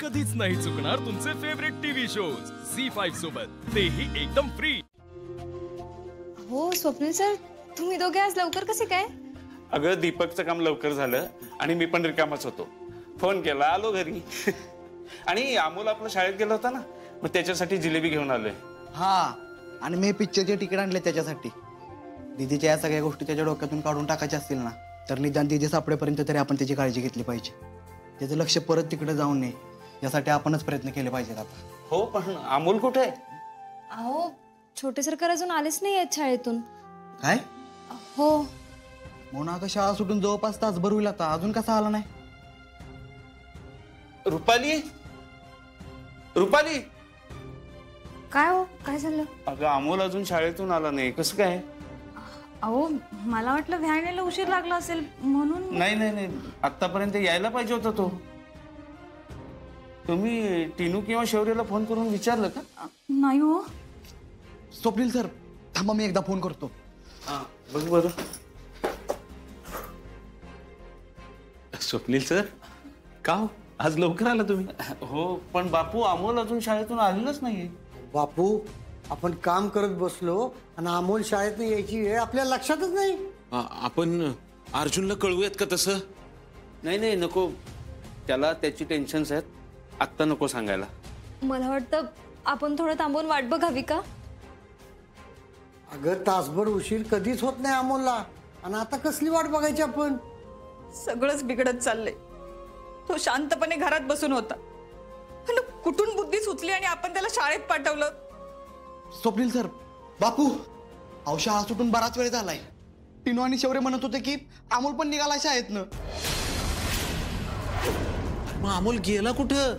कधीच नाही चुकणार तुमचे फेवरेट टीव्ही शोज झी5 सोबत, तेही एकदम फ्री। हो स्वप्नील सर, तुम्ही दोघे आज लवकर कसे काय? अगं दीपकचं काम लवकर झालं आणि मी पण रिकामाच होतो, फोन केला आलो घरी। आणि अमोल आपल्या शाळेत गेला होता ना, मग त्याच्यासाठी जिलेबी घेऊन आलोय। हा, आणि मी पिक्चरचे तिकीट आणले त्याच्यासाठी। दीदीच्या या सगळ्या गोष्टी त्याच्या डोक्यातून काढून टाकायच्या असतील ना, तर निदान दीदी सापडेपर्यंत तरी आपण त्याची काळजी घेतली पाहिजे। त्याचं लक्ष परत तिकडे जाऊ नये यासाठी आपणच प्रयत्न केले पाहिजेत आता। हो, पण अमोल कुठे आहे? अहो छोटे सरकार अजून आलेच नाही आहेत शाळेतून। काय? हो म्हणून आता शाळा सुटून जवळपास तासभर होईल आता, अजून कसा आला नाही? रुपाली, रुपाली, काय हो, काय झालं? अगं अमोल अजून शाळेतून आला नाही, कसं काय? अहो मला वाटलं व्हॅन यायला उशीर लागला असेल म्हणून। नाही नाही नाही, आतापर्यंत यायला पाहिजे होता तो। तुम्ही टीनू किंवा शौर्यला फोन करून विचारलं का? नाही हो। स्वप्नील सर थांबा, मी एकदा फोन करतो। हा बघ बरं। स्वप्नील सर, का हो आज लवकर आला तुम्ही? हो, पण बापू अमोल अजून शाळेतून आलेलाच नाहीये। बापू, आपण काम करत बसलो आणि अमोल शाळेत यायची वेळ आपल्या लक्षातच नाही। आपण अर्जुनला कळवूयात का तसं? नाही नाही नको, त्याला त्याची टेन्शन्स आहेत, आत्ता नको सांगायला। मला वाटतं आपण थोडं थांबून वाट बघावी का? अगं तासभर उशीर कधीच होत नाही अमोलला, आणि आता कसली वाट बघायची आपण? सगळंच बिघडत चाललंय। तो शांतपणे घरात बसून होता, पण कुठून बुद्धी सुचली आणि आपण त्याला शाळेत पाठवलं। स्वप्नील सर, बापू, अहो शाळा सुटून बराच वेळ झालाय। टिनू आणि शौर्य म्हणत होते की अमोल पण निघाला शाळेतनं। मग अमोल गेला कुठं?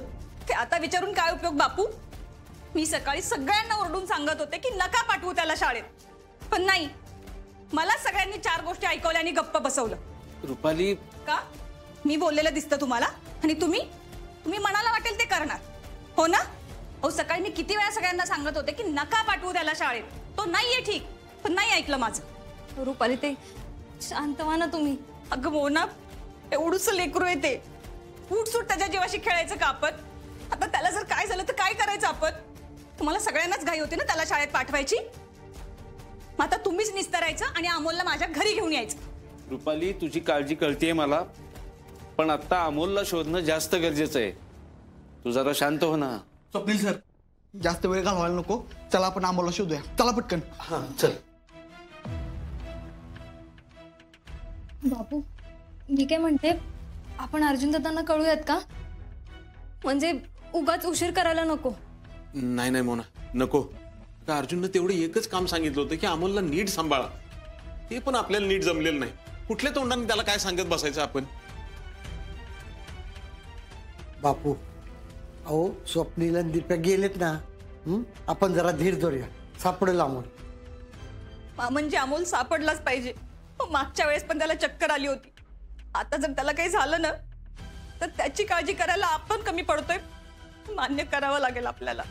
ते आता विचारून काय उपयोग बापू? मी सकाळी सगळ्यांना ओरडून सांगत होते की नका पाठवू त्याला शाळेत, पण नाही, मला सगळ्यांनी 4 गोष्टी ऐकवल्या आणि गप्प बसवलं। रुपाली, का मी बोललेलं दिसतं तुम्हाला? आणि तुम्ही मनाला वाटेल ते करणार हो ना? अहो सकाळी मी किती वेळा सगळ्यांना सांगत होते की नका पाठवू त्याला शाळेत, तो नाहीये ठीक, पण नाही ऐकलं माझं। रुपाली ते शांत व्हा ना तुम्ही। अगं मोना, एवढूच लेकरू आहे ते, उठसूट त्याच्या जीवाशी खेळायचं का आपण? आता त्याला जर काय झालं तर काय करायचं आपण? तुम्हाला सगळ्यांनाच घाई होती ना त्याला शाळेत पाठवायची, मग आता तुम्हीच निस्तरायचं आणि अमोलला माझ्या घरी घेऊन यायचं। रुपाली तुझी काळजी कळतीये मला, पण आता अमोलला शोधणं जास्त गरजेचं आहे। तू जरा शांत हो ना। स्वप्नील सर, जास्त वेळ घालवायला नको, चला आपण अमोलला शोधूया, चला पटकन। हा चल। बापू मी काय म्हणते, आपण अर्जुन दादांना कळूयात का? म्हणजे उगाच उशीर करायला नको। नाही नाही मोना, नको। का अर्जुनने तेवढं एकच काम सांगितलं होतं की अमोलला नीट सांभाळा, ते पण आपल्याला नीट जमलेलं नाही। कुठल्या तोंडाने त्याला काय सांगत बसायचं आपण? बापू, अहो स्वप्नील आणि दीपक गेलेत ना, आपण जरा धीर धरूया, सापडेल अमोल। म्हणजे अमोल सापडलाच पाहिजे। मागच्या वेळेस पण त्याला चक्कर आली होती, आता जर त्याला काही झालं ना तर त्याची काळजी करायला आपण कमी पडतोय, मान्य करावं लागेल आपल्याला।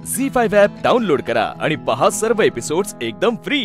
झी5 ॲप डाउनलोड करा आणि पहा सर्व एपिसोड्स एकदम फ्री।